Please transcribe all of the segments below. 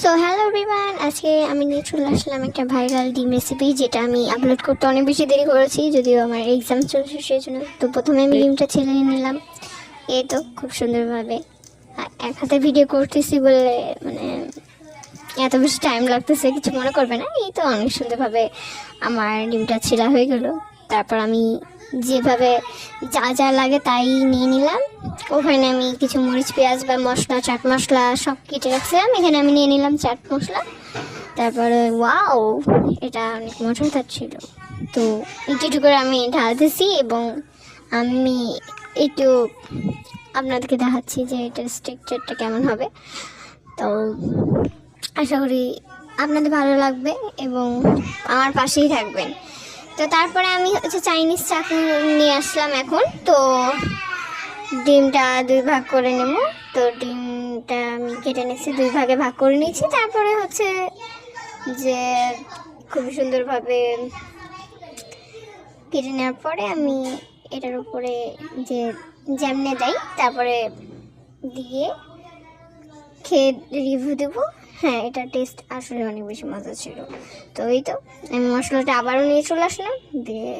So hello everyone, আজকে আমি নিয়ে চলে আসলাম একটা ভাইরাল ডিম রেসিপি, যেটা আমি আপলোড করতে অনেক বেশি দেরি করেছি, যদিও আমার এক্সাম চলছে সেই জন্য। তো প্রথমে আমি ডিমটা ছেলে নিলাম, এই তো খুব সুন্দরভাবে। এক হাতে ভিডিও করতেছি বলে মানে এত বেশি টাইম লাগতেছে, কিছু মনে করবে না। এই তো অনেক সুন্দরভাবে আমার ডিমটা ছেলা হয়ে গেল। তারপর আমি যেভাবে যা যা লাগে তাই নিয়ে নিলাম। ওখানে আমি কিছু মরিচ, পেঁয়াজ বা মশলা, চাট মশলা সব কেটে রাখছিলাম। এখানে আমি নিয়ে নিলাম চাট মশলা। তারপরে ওয়াও, এটা অনেক মজাদার ছিল। তো একটু করে আমি ঢালতেছি এবং আমি একটু আপনাদেরকে দেখাচ্ছি যে এটার স্ট্রাকচারটা কেমন হবে। তো আশা করি আপনাদের ভালো লাগবে এবং আমার পাশেই থাকবেন। তো তারপরে আমি চাইনিজ চাটনি নিয়ে আসলাম এখন। তো ডিমটা 2 ভাগ করে নেব। তো ডিমটা আমি কেটে নিচ্ছি, 2 ভাগে ভাগ করে নিচ্ছি। তারপরে যে খুবই সুন্দরভাবে কেটে নেওয়ার পরে আমি এটার উপরে যে জ্যামনে দেই, তারপরে দিয়ে খেয়ে রিভিউ দেবো। হ্যাঁ, এটা টেস্ট আসলে অনেক বেশি মজা ছিল। তো এই তো আমি মশলাটা আবারও নিয়ে চলে আসলাম, দিয়ে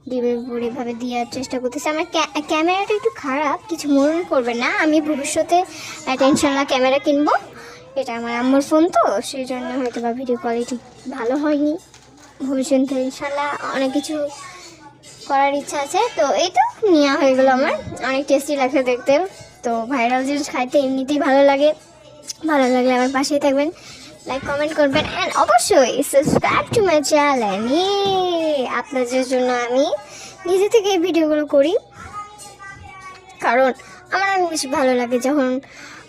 ডিমের উপর এভাবে দেওয়ার চেষ্টা করতেছি। আমার ক্যামেরাটা একটু খারাপ, কিছু মনে করবে না। আমি ভবিষ্যতে ইনশাল্লাহ ক্যামেরা কিনবো। এটা আমার আম্মুর ফোন, তো সেই জন্য হয়তো বা ভিডিও কোয়ালিটি ভালো হয়নি। ভবিষ্যতে ইনশাল্লাহ অনেক কিছু করার ইচ্ছা আছে। তো এই তো নেওয়া হয়ে গেলো আমার। অনেক টেস্টি লাগছে দেখতে। তো ভাইরাল জিনিস খাইতে এমনিতেই ভালো লাগে। ভালো লাগলে আমার পাশেই থাকবেন, লাইক কমেন্ট করবেন, অ্যান্ড অবশ্যই সাবস্ক্রাইব টু মাই চ্যানেল। আপনাদের জন্য আমি নিজে থেকে এই ভিডিওগুলো করি, কারণ আমার অনেক বেশি ভালো লাগে যখন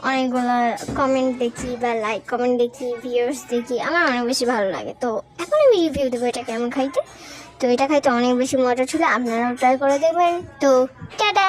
অনেকগুলো কমেন্ট দেখি বা লাইক কমেন্ট দেখি, ভিউয়ার্স দেখি, আমার অনেক বেশি ভালো লাগে। তো এখন আমি রিভিউ দেবো এটা কেমন খাইতে। তো এটা খাইতে অনেক বেশি মজা ছিল, আপনারাও ট্রাই করে দেখবেন। তো টাটা।